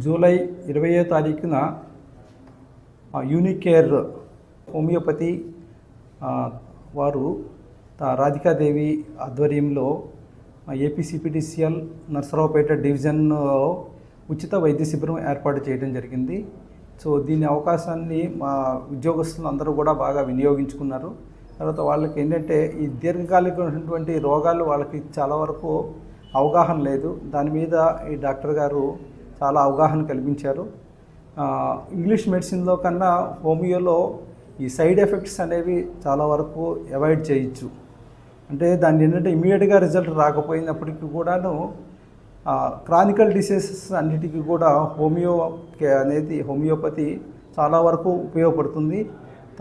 July 20వ తారీఖున యూనికేర్ homeopathy వారు రాధికాదేవి ఆధ్వర్యంలో ఏపీసీపీడీసీఎల్ నర్సరావుపేట డివిజన్లో ఉచిత వైద్య శిబిరం ఏర్పాటు చేయడం జరిగింది. సో దీని అవకాశాన్ని మా ఉద్యోగస్తులు అందరూ కూడా బాగా వినియోగించుకున్నారు. తర్వాత వాళ్ళకి ఏంటంటే ఈ దీర్ఘకాలికమైనటువంటి రోగాలు వాళ్ళకి చాలా వరకు అవగాహన లేదు. దాని మీద ఈ డాక్టర్ గారు చాలా అవగాహన కల్పించారు. ఇంగ్లీష్ మెడిసిన్లో కన్నా హోమియోలో ఈ సైడ్ ఎఫెక్ట్స్ అనేవి చాలా వరకు అవాయిడ్ చేయొచ్చు. అంటే దాన్ని ఏంటంటే ఇమీడియట్గా రిజల్ట్ రాకపోయినప్పటికీ కూడాను క్రానికల్ డిసీజెస్ అన్నిటికీ కూడా హోమియోపతి చాలా వరకు ఉపయోగపడుతుంది.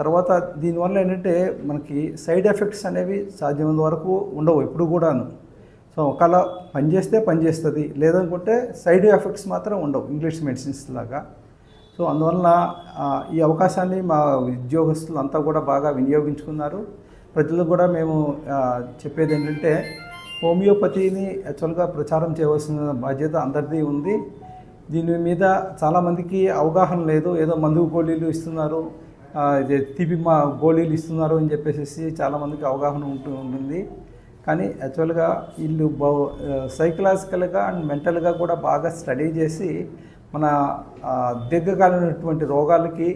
తర్వాత దీనివల్ల ఏంటంటే మనకి సైడ్ ఎఫెక్ట్స్ అనేవి సాధ్యమైనంత వరకు ఉండవు ఎప్పుడు కూడాను. సో ఒకవేళ పనిచేస్తుంది, లేదనుకుంటే సైడ్ ఎఫెక్ట్స్ మాత్రం ఉండవు ఇంగ్లీష్ మెడిసిన్స్ లాగా. సో అందువల్ల ఈ అవకాశాన్ని మా ఉద్యోగస్తులు అంతా కూడా బాగా వినియోగించుకున్నారు. ప్రజలకు కూడా మేము చెప్పేది ఏంటంటే హోమియోపతిని యాక్చువల్గా ప్రచారం చేయవలసిన బాధ్యత అందరిది ఉంది. దీని మీద చాలామందికి అవగాహన లేదు. ఏదో మందు గోళీలు ఇస్తున్నారు, గోళీలు ఇస్తున్నారు అని చెప్పేసి చాలామందికి అవగాహన ఉంటుంది. కానీ యాక్చువల్గా వీళ్ళు సైకలాజికల్గా అండ్ మెంటల్గా కూడా బాగా స్టడీ చేసి మన దీర్ఘకాలమైనటువంటి రోగాలకి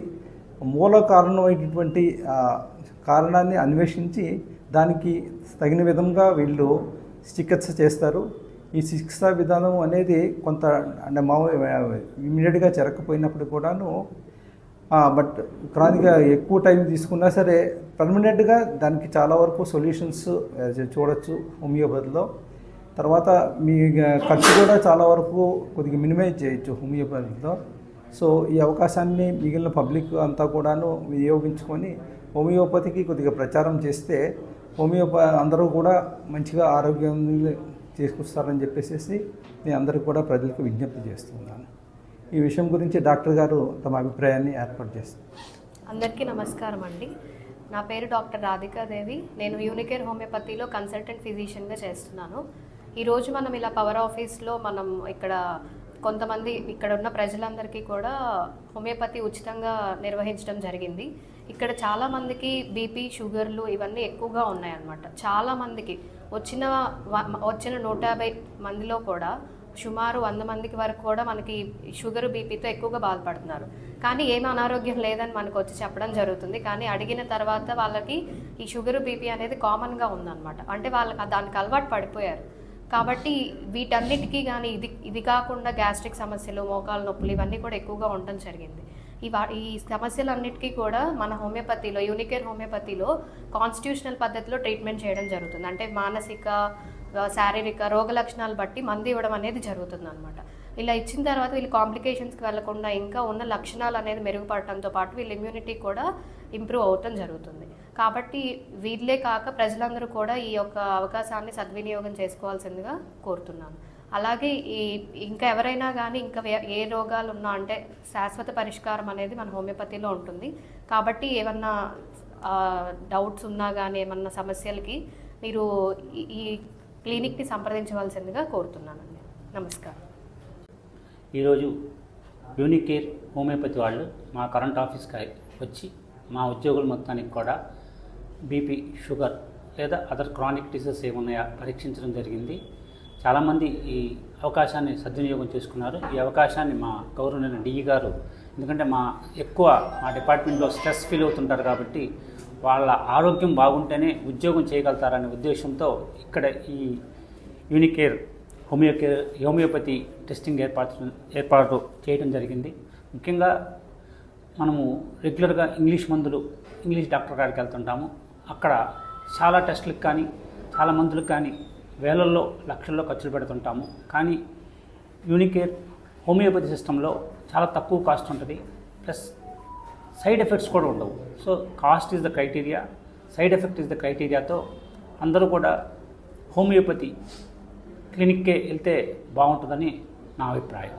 మూల కారణమైనటువంటి కారణాన్ని అన్వేషించి దానికి తగిన విధంగా వీళ్ళు చికిత్స చేస్తారు. ఈ చికిత్సా విధానం అనేది కొంత అంటే ఇమీడియట్గా జరగకపోయినప్పుడు కూడాను బట్ క్రానిక్గా ఎక్కువ టైం తీసుకున్నా సరే పర్మనెంట్గా దానికి చాలా వరకు సొల్యూషన్స్ చూడొచ్చు హోమియోపతిలో. తర్వాత మీ ఖర్చు కూడా చాలా వరకు కొద్దిగా మినిమైజ్ చేయొచ్చు హోమియోపతిలో. సో ఈ అవకాశాన్ని మిగిలిన పబ్లిక్ అంతా కూడాను వినియోగించుకొని హోమియోపతికి కొద్దిగా ప్రచారం చేస్తే అందరూ కూడా మంచిగా ఆరోగ్యాన్ని తీసుకొస్తారని చెప్పేసి నేను అందరికీ కూడా ప్రజలకు విజ్ఞప్తి చేస్తున్నాను. ఈ విషయం గురించి డాక్టర్ గారు తమ అభిప్రాయాన్ని ఏర్పాటు చేస్తారు. అందరికీ నమస్కారం అండి. నా పేరు డాక్టర్ రాధికాదేవి. నేను యూనికేర్ హోమియోపతిలో కన్సల్టెంట్ ఫిజిషియన్గా చేస్తున్నాను. ఈరోజు మనం ఇలా పవర్ ఆఫీస్లో మనం కొంతమంది ఇక్కడ ఉన్న ప్రజలందరికీ కూడా హోమియోపతి ఉచితంగా నిర్వహించడం జరిగింది. ఇక్కడ చాలామందికి బీపీ, షుగర్లు ఇవన్నీ ఎక్కువగా ఉన్నాయన్నమాట. చాలామందికి వచ్చిన 150 మందిలో కూడా సుమారు 100 మందికి వరకు కూడా మనకి షుగర్, బీపీతో ఎక్కువగా బాధపడుతున్నారు. కానీ ఏమి అనారోగ్యం లేదని మనకు వచ్చి చెప్పడం జరుగుతుంది. కానీ అడిగిన తర్వాత వాళ్ళకి ఈ షుగర్, బీపీ అనేది కామన్గా ఉందన్నమాట. అంటే వాళ్ళకి దానికి అలవాటు పడిపోయారు. కాబట్టి వీటన్నిటికీ కానీ ఇది కాకుండా గ్యాస్ట్రిక్ సమస్యలు, మోకాలు నొప్పులు ఇవన్నీ కూడా ఎక్కువగా ఉండటం జరిగింది. ఈ సమస్యలన్నిటికీ కూడా మన హోమియోపతిలో, యూనికేర్ హోమియోపతిలో కాన్స్టిట్యూషనల్ పద్ధతిలో ట్రీట్మెంట్ చేయడం జరుగుతుంది. అంటే మానసిక, శారీరక రోగ లక్షణాలు బట్టి మందు ఇవ్వడం అనేది జరుగుతుంది అనమాట. ఇలా ఇచ్చిన తర్వాత వీళ్ళు కాంప్లికేషన్స్కి వెళ్లకుండా ఇంకా ఉన్న లక్షణాలు అనేది మెరుగుపడటంతో పాటు వీళ్ళ ఇమ్యూనిటీ కూడా ఇంప్రూవ్ అవటం జరుగుతుంది. కాబట్టి వీళ్ళే కాక ప్రజలందరూ కూడా ఈ యొక్క అవకాశాన్ని సద్వినియోగం చేసుకోవాల్సిందిగా కోరుతున్నాను. అలాగే ఇంకా ఎవరైనా కానీ ఇంకా ఏ రోగాలు ఉన్నా అంటే శాశ్వత పరిష్కారం అనేది మన హోమియోపతిలో ఉంటుంది. కాబట్టి ఏమన్నా డౌట్స్ ఉన్నా కానీ ఏమన్నా సమస్యలకి మీరు ఈ క్లినిక్ని సంప్రదించవలసిందిగా కోరుతున్నానండి. నమస్కారం. ఈరోజు యూనికేర్ హోమియోపతి వాళ్ళు మా కరెంట్ ఆఫీస్కి వచ్చి మా ఉద్యోగుల మొత్తానికి కూడా బీపీ, షుగర్ లేదా అదర్ క్రానిక్ డిసీజెస్ ఏమున్నాయా పరీక్షించడం జరిగింది. చాలామంది ఈ అవకాశాన్ని సద్వినియోగం చేసుకున్నారు. ఈ అవకాశాన్ని మా గౌరవనీయ డిఈ గారు, ఎందుకంటే మా డిపార్ట్మెంట్లో స్ట్రెస్ ఫీల్ అవుతుంటారు కాబట్టి వాళ్ళ ఆరోగ్యం బాగుంటేనే ఉద్యోగం చేయగలుగుతారనే ఉద్దేశంతో ఇక్కడ ఈ యూనికేర్ హోమియోపతి టెస్టింగ్ ఏర్పాటు చేయడం జరిగింది. ముఖ్యంగా మనము రెగ్యులర్గా ఇంగ్లీష్ డాక్టర్ గారికి వెళ్తుంటాము. అక్కడ చాలా టెస్టులకు కానీ చాలా మందులకు కానీ వేలల్లో, లక్షల్లో ఖర్చులు పెడుతుంటాము. కానీ యూనికేర్ హోమియోపతి సిస్టంలో చాలా తక్కువ కాస్ట్ ఉంటుంది, ప్లస్ సైడ్ ఎఫెక్ట్స్ కూడా ఉండవు. So cost is the criteria, side effect is the క్రైటీరియాతో అందరూ కూడా హోమియోపతి క్లినిక్కే వెళ్తే బాగుంటుందని నా అభిప్రాయం.